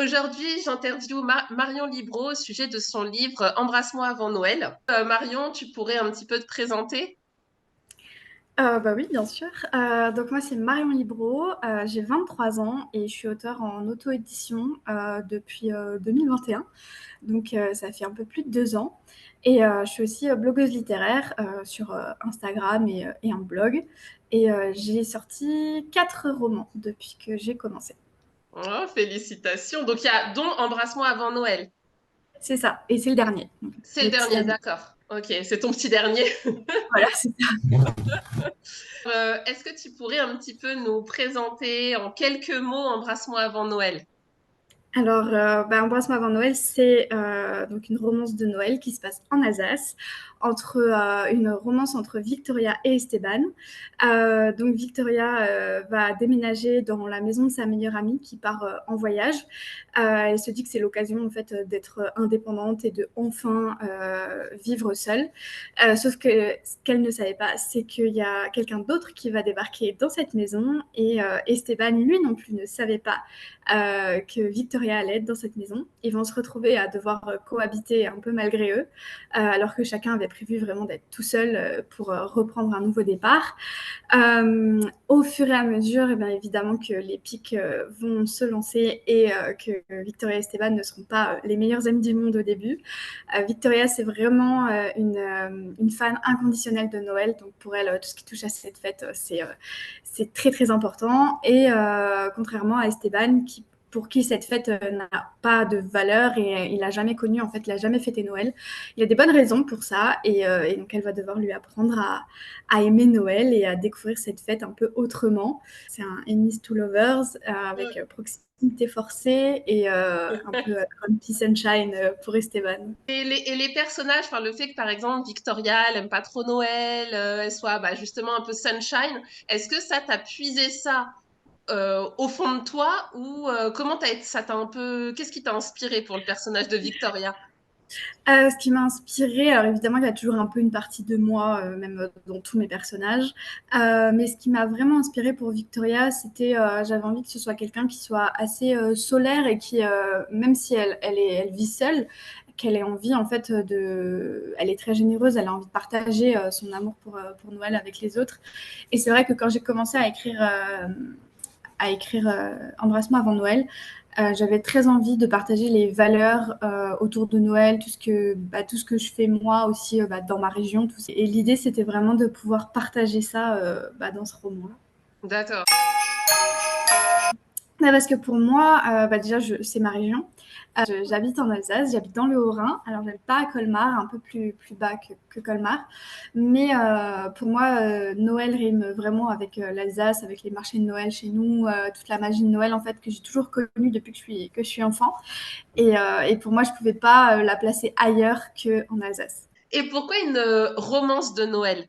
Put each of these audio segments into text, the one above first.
Aujourd'hui, j'interviewe Marion Libro au sujet de son livre Embrasse-moi avant Noël. Marion, tu pourrais un petit peu te présenter? Bah oui, bien sûr. Donc moi, c'est Marion Libro, j'ai 23 ans et je suis auteure en auto-édition depuis 2021. Donc ça fait un peu plus de 2 ans. Et je suis aussi blogueuse littéraire sur Instagram et un blog. Et j'ai sorti 4 romans depuis que j'ai commencé. Oh, félicitations. Donc, il y a dont Embrasse-moi avant Noël. C'est ça, et c'est le dernier. Donc, C'est le le petit dernier, dernier. d'accord. Ok, c'est ton petit dernier. Voilà, c'est ça. Est-ce que tu pourrais un petit peu nous présenter en quelques mots Embrasse-moi avant Noël? Alors, Embrasse-moi avant Noël, c'est donc une romance de Noël qui se passe en Alsace, une romance entre Victoria et Esteban. Donc Victoria va déménager dans la maison de sa meilleure amie qui part en voyage. Elle se dit que c'est l'occasion en fait d'être indépendante et de enfin vivre seule. Sauf que ce qu'elle ne savait pas, c'est qu'il y a quelqu'un d'autre qui va débarquer dans cette maison et Esteban, lui non plus, ne savait pas que Victoria allait être dans cette maison. Ils vont se retrouver à devoir cohabiter un peu malgré eux, alors que chacun avait prévu vraiment d'être tout seul pour reprendre un nouveau départ. Au fur et à mesure, et bien évidemment que les pics vont se lancer et que Victoria et Esteban ne seront pas les meilleurs amis du monde au début. Victoria, c'est vraiment une fan inconditionnelle de Noël, donc pour elle, tout ce qui touche à cette fête, c'est très très important. Et contrairement à Esteban, pour qui cette fête n'a pas de valeur et il n'a jamais connu, en fait, il n'a jamais fêté Noël. Il a des bonnes raisons pour ça et donc elle va devoir lui apprendre à aimer Noël et à découvrir cette fête un peu autrement. C'est un Enemies to Lovers avec proximité forcée et un peu Grumpy Sunshine pour Esteban. Et les personnages, enfin, le fait que par exemple Victoria, elle aime pas trop Noël, elle soit bah, justement un peu sunshine, est-ce que ça t'a puisé ça au fond de toi ou comment ça t'a un peu, qu'est-ce qui t'a inspiré pour le personnage de Victoria? Ce qui m'a inspirée, alors évidemment, il y a toujours un peu une partie de moi, même dans tous mes personnages. Mais ce qui m'a vraiment inspirée pour Victoria, c'était, j'avais envie que ce soit quelqu'un qui soit assez solaire et qui, même si elle vit seule, qu'elle ait envie en fait elle est très généreuse, elle a envie de partager son amour pour Noël avec les autres. Et c'est vrai que quand j'ai commencé à écrire Embrasse-moi avant Noël, j'avais très envie de partager les valeurs autour de Noël, tout ce que je fais moi aussi dans ma région. Et l'idée, c'était vraiment de pouvoir partager ça dans ce roman-là. D'accord. Parce que pour moi, déjà, c'est ma région. J'habite en Alsace, j'habite dans le Haut-Rhin. Alors, j'habite pas à Colmar, un peu plus bas que Colmar. Mais pour moi, Noël rime vraiment avec l'Alsace, avec les marchés de Noël chez nous, toute la magie de Noël, en fait, que j'ai toujours connue depuis que je suis enfant. Et pour moi, je pouvais pas la placer ailleurs qu'en Alsace. Et pourquoi une romance de Noël?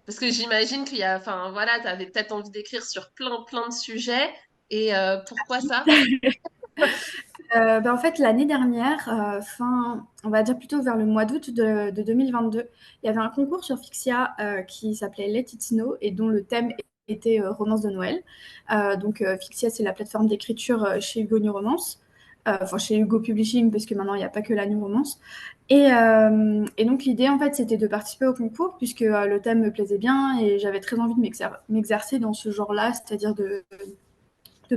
Parce que j'imagine qu'il y a, enfin voilà, tu avais peut-être envie d'écrire sur plein de sujets. Et pourquoi ça? En fait, l'année dernière, on va dire plutôt vers le mois d'août de 2022, il y avait un concours sur Fixia qui s'appelait Let It Snow et dont le thème était romance de Noël. Donc, Fixia, c'est la plateforme d'écriture chez Hugo New Romance, enfin chez Hugo Publishing, parce que maintenant, il n'y a pas que la New Romance. Et donc, l'idée, en fait, c'était de participer au concours, puisque le thème me plaisait bien et j'avais très envie de m'exercer dans ce genre-là, c'est-à-dire de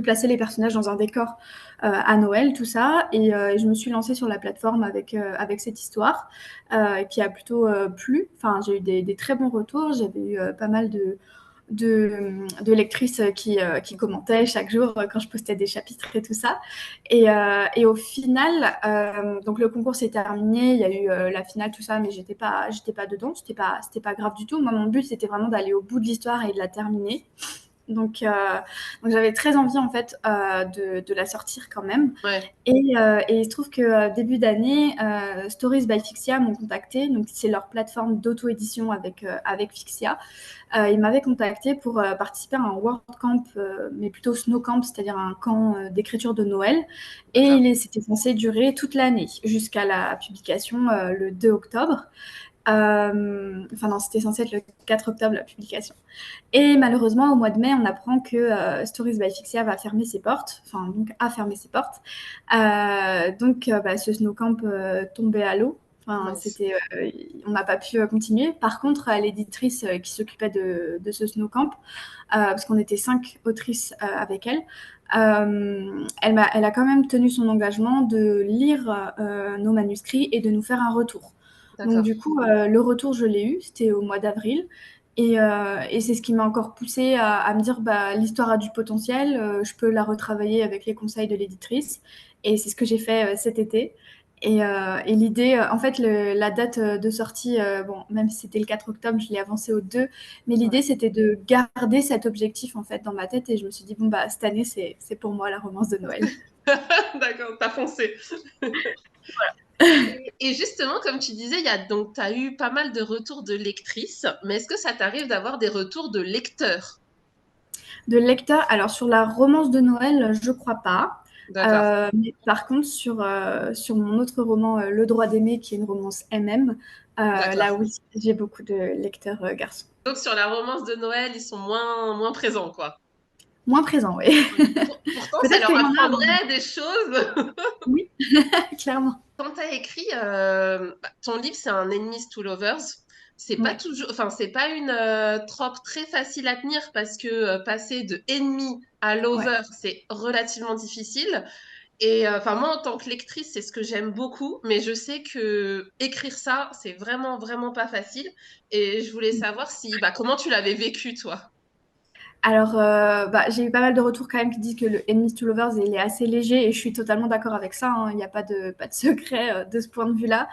placer les personnages dans un décor à Noël, tout ça. Et je me suis lancée sur la plateforme avec cette histoire qui a plutôt plu. Enfin, j'ai eu des très bons retours. J'avais eu pas mal de lectrices qui commentaient chaque jour quand je postais des chapitres et tout ça. Et au final, donc le concours s'est terminé, il y a eu la finale, tout ça, mais j'étais pas dedans, c'était pas grave du tout. Moi, mon but, c'était vraiment d'aller au bout de l'histoire et de la terminer. Donc j'avais très envie en fait de la sortir quand même. Ouais, Et il se trouve que début d'année, Stories by Fixia m'ont contacté. Donc c'est leur plateforme d'auto-édition avec Fixia. Ils m'avaient contacté pour participer à un World Camp, mais plutôt Snow Camp, c'est-à-dire un camp d'écriture de Noël. d'accord. C'était censé durer toute l'année jusqu'à la publication le 2 octobre. Enfin non, c'était censé être le 4 octobre la publication. Et malheureusement, au mois de mai, on apprend que Stories by Fixia va fermer ses portes, enfin donc a fermé ses portes. Ce Snow Camp tombait à l'eau. Enfin, Mince. on n'a pas pu continuer. Par contre, l'éditrice qui s'occupait de ce Snow Camp, parce qu'on était 5 autrices avec elle, elle a quand même tenu son engagement de lire nos manuscrits et de nous faire un retour. Donc D'accord. du coup, le retour, je l'ai eu, c'était au mois d'avril. Et c'est ce qui m'a encore poussée à me dire, bah, l'histoire a du potentiel, je peux la retravailler avec les conseils de l'éditrice. Et c'est ce que j'ai fait cet été. Et l'idée, en fait, la date de sortie, bon, même si c'était le 4 octobre, je l'ai avancée au 2, mais l'idée, Ouais. c'était de garder cet objectif, en fait, dans ma tête. Et je me suis dit, bon, bah, cette année, c'est pour moi la romance de Noël. D'accord, t'as foncé. Et justement, comme tu disais, tu as eu pas mal de retours de lectrices, mais est-ce que ça t'arrive d'avoir des retours de lecteurs? De lecteurs, alors sur la romance de Noël, je crois pas. D'accord, Mais par contre, sur mon autre roman, Le droit d'aimer, qui est une romance MM, d'accord. là oui, j'ai beaucoup de lecteurs garçons. Donc sur la romance de Noël, ils sont moins présents, quoi. Moins présents, oui. Ouais. Pourtant, ça Peut-être leur qu'il y en a, apprendrait des choses. oui, clairement. Quand tu as écrit ton livre, c'est un Enemies to Lovers. C'est pas Ouais, toujours, enfin, c'est pas une trope très facile à tenir parce que passer de ennemi à ouais. lover, c'est relativement difficile. Et enfin, moi, en tant que lectrice, c'est ce que j'aime beaucoup, mais je sais que écrire ça, c'est vraiment pas facile. Et je voulais savoir comment tu l'avais vécu, toi. Alors, j'ai eu pas mal de retours quand même qui disent que le Enemies to Lovers, il est assez léger et je suis totalement d'accord avec ça, hein. Il n'y a pas de secret de ce point de vue-là.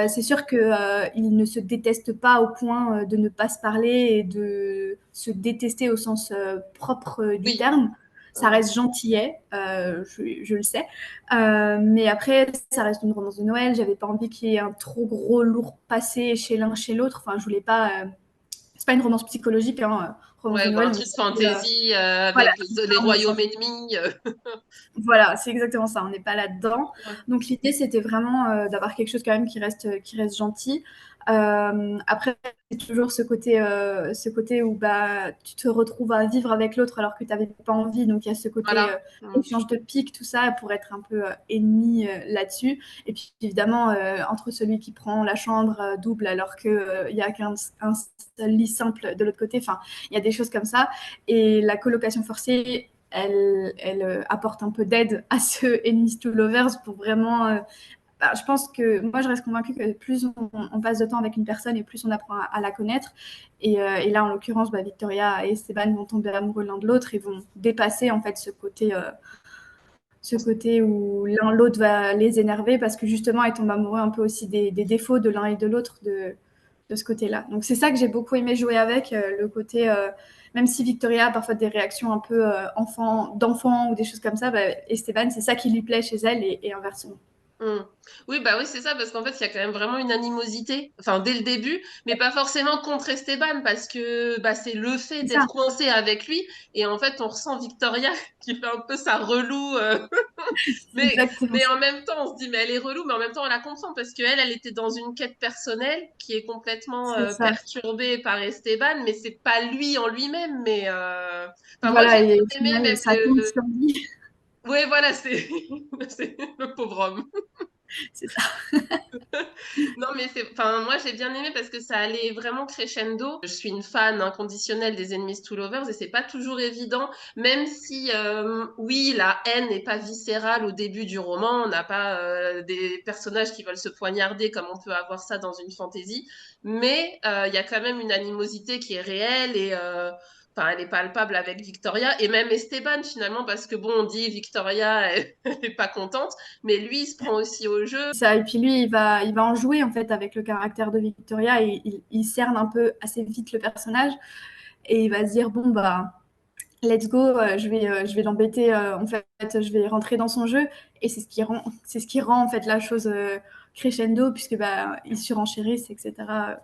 C'est sûr qu'ils ne se détestent pas au point de ne pas se parler et de se détester au sens propre du Oui. terme. Ça Mhm. reste gentillet, je le sais. Mais après, ça reste une romance de Noël. J'avais pas envie qu'il y ait un trop gros lourd passé chez l'un chez l'autre. Enfin, je voulais pas. C'est pas une romance psychologique, hein, romance de Ouais, bah, un Noël, donc truc fantasy voilà, avec c'est les ça, on royaumes ennemis. voilà, c'est exactement ça, on n'est pas là-dedans. Ouais. Donc l'idée, c'était vraiment d'avoir quelque chose quand même qui reste gentil. Après, c'est toujours ce côté où bah, tu te retrouves à vivre avec l'autre alors que tu n'avais pas envie. Donc il y a ce côté Voilà. Mm. échange de piques, tout ça, pour être un peu ennemi là-dessus. Et puis évidemment, entre celui qui prend la chambre double alors qu'il n'y a qu'un seul lit simple de l'autre côté, enfin, il y a des choses comme ça. Et la colocation forcée, elle apporte un peu d'aide à ce Enemies to Lovers pour vraiment. Je pense que moi, je reste convaincue que plus on passe de temps avec une personne et plus on apprend à la connaître. Et là, en l'occurrence, Victoria et Esteban vont tomber amoureux l'un de l'autre et vont dépasser en fait ce côté où l'un l'autre va les énerver parce que justement, ils tombent amoureux un peu aussi des défauts de l'un et de l'autre de ce côté-là. Donc c'est ça que j'ai beaucoup aimé jouer avec, le côté, même si Victoria a parfois des réactions un peu d'enfant ou des choses comme ça, Esteban, c'est ça qui lui plaît chez elle et inversement. Mm. Oui, bah oui, c'est ça, parce qu'en fait, il y a quand même vraiment une animosité, enfin, dès le début, mais pas forcément contre Esteban, parce que bah, c'est le fait C'est ça, d'être coincé avec lui, et en fait, on ressent Victoria qui fait un peu sa relou, c'est exactement mais ça. en même temps, on se dit, mais elle est relou, mais en même temps, on la comprend, parce qu'elle, elle était dans une quête personnelle qui est complètement C'est ça. perturbée par Esteban, mais c'est pas lui en lui-même, mais enfin, moi, j'ai Voilà, et au bien aimé final, même ça tombe sur lui. Oui, voilà, c'est c'est le pauvre homme. C'est ça. Non, mais enfin, moi j'ai bien aimé parce que ça allait vraiment crescendo. Je suis une fan inconditionnelle des Enemies to Lovers et c'est pas toujours évident, même si, oui, la haine n'est pas viscérale au début du roman. On n'a pas des personnages qui veulent se poignarder comme on peut avoir ça dans une fantasy, mais il y a quand même une animosité qui est réelle et enfin, elle est palpable avec Victoria et même Esteban finalement parce que bon, on dit Victoria, elle est pas contente, mais lui il se prend aussi au jeu. Ça. Et puis lui, il va en jouer en fait avec le caractère de Victoria et il cerne un peu assez vite le personnage et il va se dire bon bah let's go, je vais l'embêter, en fait, je vais rentrer dans son jeu et c'est ce qui rend en fait la chose crescendo puisque ils surenchérissent, etc.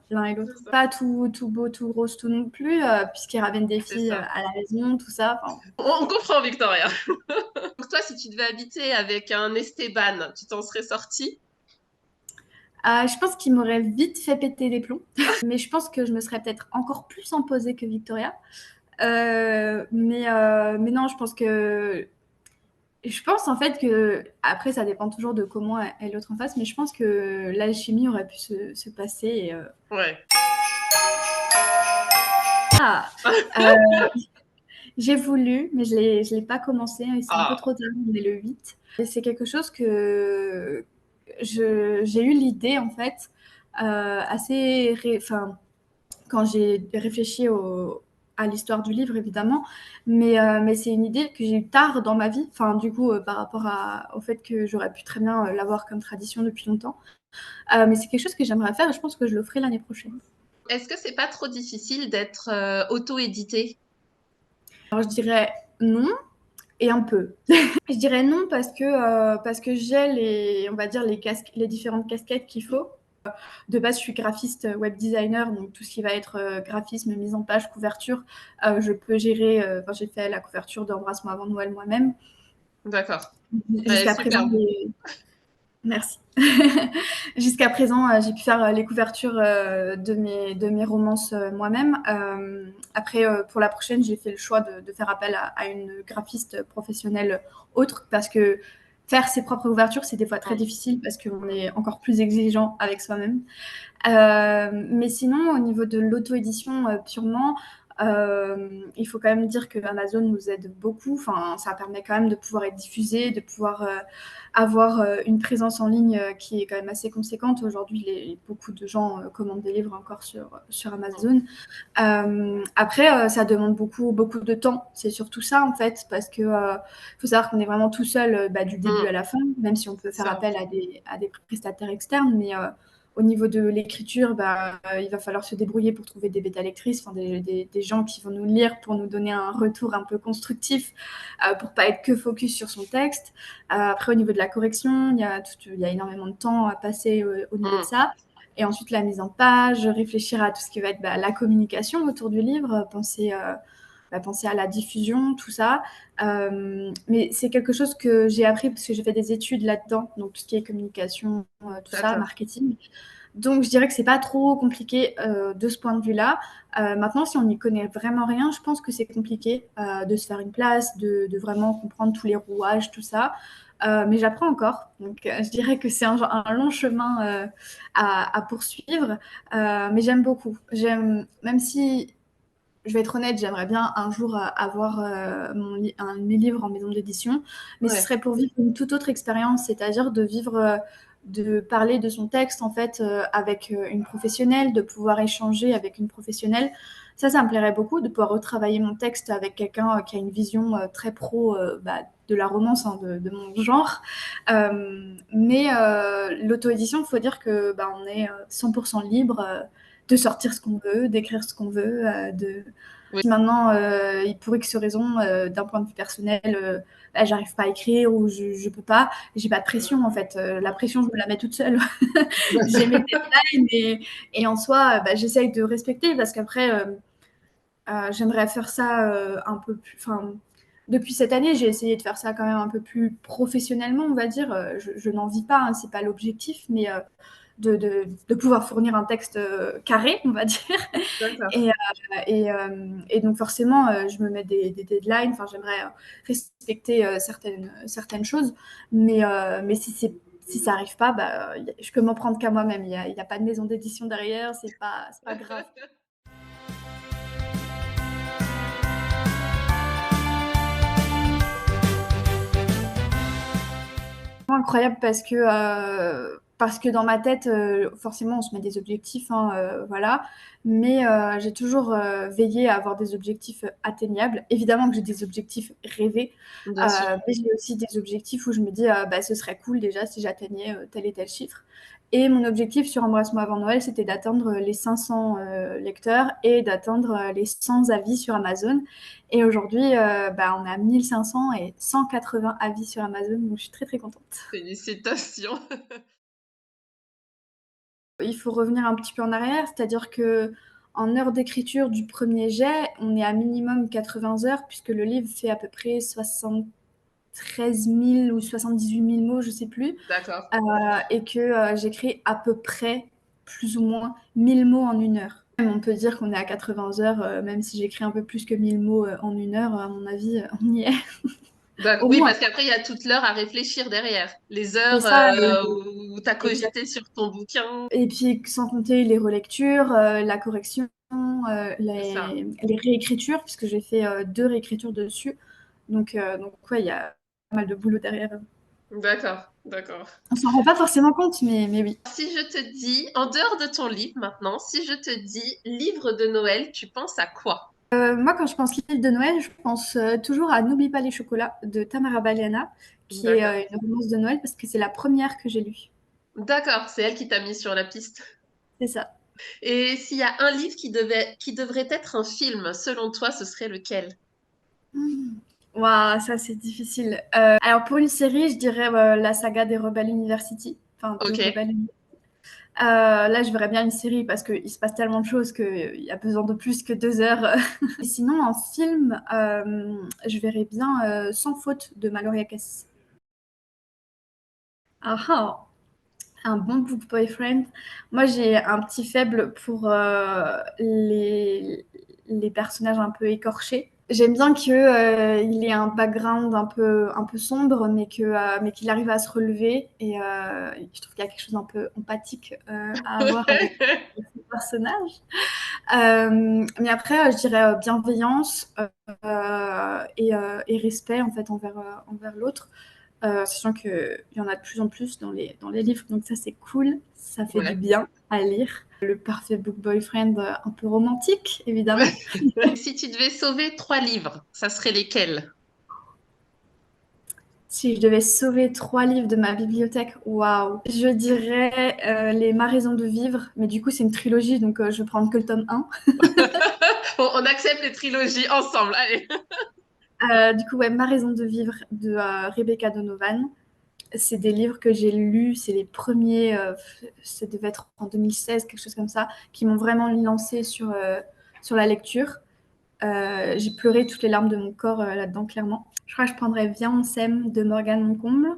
L'un et l'autre. C'est ça. Pas tout beau, tout rose, tout non plus, puisqu'ils ramènent des C'est filles ça. à la maison, tout ça. Enfin, On comprend, Victoria. Donc toi, si tu devais habiter avec un Esteban, tu t'en serais sorti? Je pense qu'il m'aurait vite fait péter les plombs, mais je pense que je me serais peut-être encore plus imposée que Victoria. Mais non, je pense en fait que, après, ça dépend toujours de comment est l'autre en face, mais je pense que l'alchimie aurait pu se passer. Ouais. Ah, euh, j'ai voulu, mais je l'ai pas commencé, et c'est un peu Ah, trop tard, on est le 8. Et c'est quelque chose que j'ai eu l'idée, en fait, enfin, quand j'ai réfléchi à l'histoire du livre, évidemment, mais c'est une idée que j'ai eue tard dans ma vie, enfin, du coup, par rapport au fait que j'aurais pu très bien l'avoir comme tradition depuis longtemps. Mais c'est quelque chose que j'aimerais faire et je pense que je le ferai l'année prochaine. est-ce que c'est pas trop difficile d'être auto-édité? Alors, je dirais non et un peu. Je dirais non parce que j'ai on va dire, les différentes casquettes qu'il faut. De base, je suis graphiste web designer, donc tout ce qui va être graphisme, mise en page, couverture, je peux gérer. Enfin, j'ai fait la couverture d'Embrasse-moi avant Noël moi-même. D'accord. Ouais, Jusqu'à présent, super. merci. Jusqu'à présent, j'ai pu faire les couvertures de mes romances moi-même. Après, pour la prochaine, j'ai fait le choix de faire appel à une graphiste professionnelle autre parce que faire ses propres couvertures, c'est des fois très Mm. difficile parce qu'on est encore plus exigeant avec soi-même. Mais sinon, au niveau de l'auto-édition purement, il faut quand même dire que Amazon nous aide beaucoup. Enfin, ça permet quand même de pouvoir être diffusé, de pouvoir avoir une présence en ligne qui est quand même assez conséquente. Aujourd'hui, beaucoup de gens commandent des livres encore sur Mm. Amazon. Après, ça demande beaucoup, beaucoup de temps. C'est surtout ça, en fait, parce que faut savoir qu'on est vraiment tout seul du début à Mm. la fin, même si on peut faire Ça. appel à des prestataires externes. Mais au niveau de l'écriture, il va falloir se débrouiller pour trouver des bêta-lectrices, enfin, des gens qui vont nous lire pour nous donner un retour un peu constructif, pour pas être que focus sur son texte. Après, au niveau de la correction, il y a énormément de temps à passer au niveau de Mm. ça. Et ensuite, la mise en page, réfléchir à tout ce qui va être la communication autour du livre, penser à la diffusion, tout ça. Mais c'est quelque chose que j'ai appris parce que j'ai fait des études là-dedans, donc tout ce qui est communication, tout ça, D'accord. marketing. Donc, je dirais que c'est pas trop compliqué de ce point de vue-là. Maintenant, si on n'y connaît vraiment rien, je pense que c'est compliqué de se faire une place, de vraiment comprendre tous les rouages, tout ça. Mais j'apprends encore. Donc, je dirais que c'est un long chemin à poursuivre. Mais j'aime beaucoup. Même si, je vais être honnête, j'aimerais bien un jour avoir un de mes livres en maison d'édition, mais ce Ouais. serait pour vivre une toute autre expérience, c'est-à-dire de vivre, de parler de son texte en fait avec une professionnelle, de pouvoir échanger avec une professionnelle. Ça me plairait beaucoup de pouvoir retravailler mon texte avec quelqu'un qui a une vision très pro de la romance, hein, de mon genre. Mais l'auto-édition, il faut dire que on est 100% libre de sortir ce qu'on veut, d'écrire ce qu'on veut, Oui. si maintenant, il pour X raison, d'un point de vue personnel, j'arrive pas à écrire ou je peux pas, j'ai pas de pression en fait. La pression, je me la mets toute seule. J'ai mes deadlines et en soi, j'essaye de respecter parce qu'après, j'aimerais faire ça un peu plus. Enfin, depuis cette année, j'ai essayé de faire ça quand même un peu plus professionnellement, on va dire. Je n'en vis pas, hein, c'est pas l'objectif, mais de pouvoir fournir un texte carré, on va dire. D'accord. Et, et donc forcément, je me mets des deadlines. Enfin, j'aimerais respecter certaines choses, mais si ça arrive pas, je peux m'en prendre qu'à moi-même. Il y a pas de maison d'édition derrière, c'est pas grave. Incroyable parce que dans ma tête, forcément, on se met des objectifs, hein, voilà. Mais j'ai toujours veillé à avoir des objectifs atteignables. Évidemment que j'ai des objectifs rêvés, Bien sûr. mais j'ai aussi des objectifs où je me dis, ce serait cool déjà si j'atteignais tel et tel chiffre. Et mon objectif sur Embrasse-moi avant Noël, c'était d'atteindre les 500 lecteurs et d'atteindre les 100 avis sur Amazon. Et aujourd'hui, on a 1500 et 180 avis sur Amazon, donc je suis très très contente. Félicitations. Il faut revenir un petit peu en arrière, c'est-à-dire que en heures d'écriture du premier jet, on est à minimum 80 heures puisque le livre fait à peu près 60 13 000 ou 78 000 mots, je sais plus, D'accord. et que j'écris à peu près, plus ou moins, 1000 mots en 1 heure. On peut dire qu'on est à 80 heures, même si j'écris un peu plus que 1000 mots en 1 heure, à mon avis, on y est. D'accord. Au Oui, moins, parce qu'après, il y a toute l'heure à réfléchir derrière. Les c'est heures ça. où tu as Exact. cogité sur ton bouquin. Et puis, sans compter les relectures, la correction, C'est ça. les réécritures, puisque j'ai fait 2 réécritures dessus. Donc ouais, il y a pas mal de boulot derrière. D'accord, d'accord. On s'en rend pas forcément compte, mais oui. Si je te dis, en dehors de ton livre maintenant, si je te dis livre de Noël, tu penses à quoi? Moi, quand je pense livre de Noël, je pense toujours à N'oublie pas les chocolats de Tamara Baliana, qui est D'accord. une romance de Noël parce que c'est la première que j'ai lue. D'accord, c'est elle qui t'a mis sur la piste. C'est ça. Et s'il y a un livre qui devrait être un film, selon toi, ce serait lequel? Waouh, ça c'est difficile. Alors pour une série, je dirais la saga des Rebelles University, enfin de Ok. Rebelle University. Là, je verrais bien une série parce qu'il se passe tellement de choses qu'il y a besoin de plus que 2 heures. Et sinon, en film, je verrais bien Sans faute de Maloria Cassis. Ah ah, un bon book boyfriend. Moi, j'ai un petit faible pour les personnages un peu écorchés. J'aime bien qu'il ait un background un peu sombre, mais qu'il arrive à se relever. Et je trouve qu'il y a quelque chose d'un peu empathique à avoir avec ce personnage. Mais après, je dirais bienveillance et respect en fait envers l'autre. Sachant qu'il y en a de plus en plus dans les livres, donc ça c'est cool, ça fait du Ouais. bien à lire. Le parfait book boyfriend un peu romantique, évidemment. Ouais. Si tu devais sauver 3 livres, ça serait lesquels? Si je devais sauver 3 livres de ma bibliothèque, waouh, je dirais Les Ma raison de vivre, mais du coup c'est une trilogie, donc je vais prendre que le tome 1. On accepte les trilogies ensemble. Allez. Du coup, ouais, Ma raison de vivre de Rebecca Donovan. C'est des livres que j'ai lus, c'est les premiers, ça devait être en 2016, quelque chose comme ça, qui m'ont vraiment lancé sur la lecture. J'ai pleuré toutes les larmes de mon corps là-dedans, clairement. Je crois que je prendrais Viens, on s'aime de Morgane Moncomble.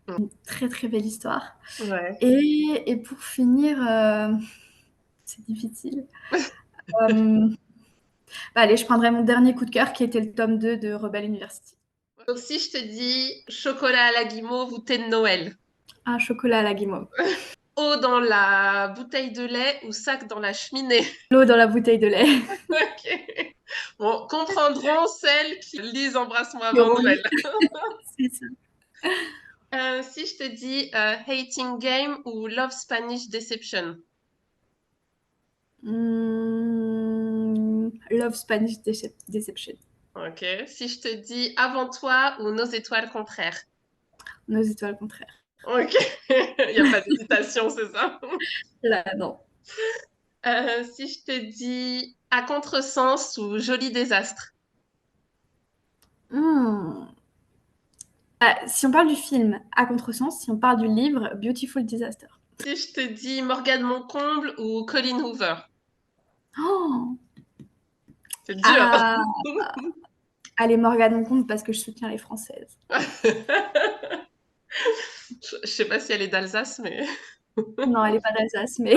Une très très belle histoire. Ouais. Et pour finir, c'est difficile. Euh, allez, je prendrais mon dernier coup de cœur qui était le tome 2 de Rebelle University. Donc si je te dis chocolat à la guimauve ou thé de Noël, Un chocolat à la guimauve. eau dans la bouteille de lait ou sac dans la cheminée. L'eau dans la bouteille de lait. Ok. Bon, comprendront celles qui lisent Embrasse-moi Et avant on Noël. lit. C'est ça. Si je te dis Hating Game ou Love Spanish Deception. Love Spanish Deception. Ok. Si je te dis Avant toi ou Nos étoiles contraires. Nos étoiles contraires. Ok. Il n'y a pas d'hésitation, c'est ça? Là, non. Si je te dis À contresens ou Joli désastre. Hmm. Si on parle du film À contresens, si on parle du livre Beautiful Disaster. Si je te dis Morgane Moncomble ou Colin Hoover. Oh, C'est dur. ah, allez, Morgane, on compte parce que je soutiens les Françaises. Je sais pas si elle est d'Alsace, mais Non, elle n'est pas d'Alsace, mais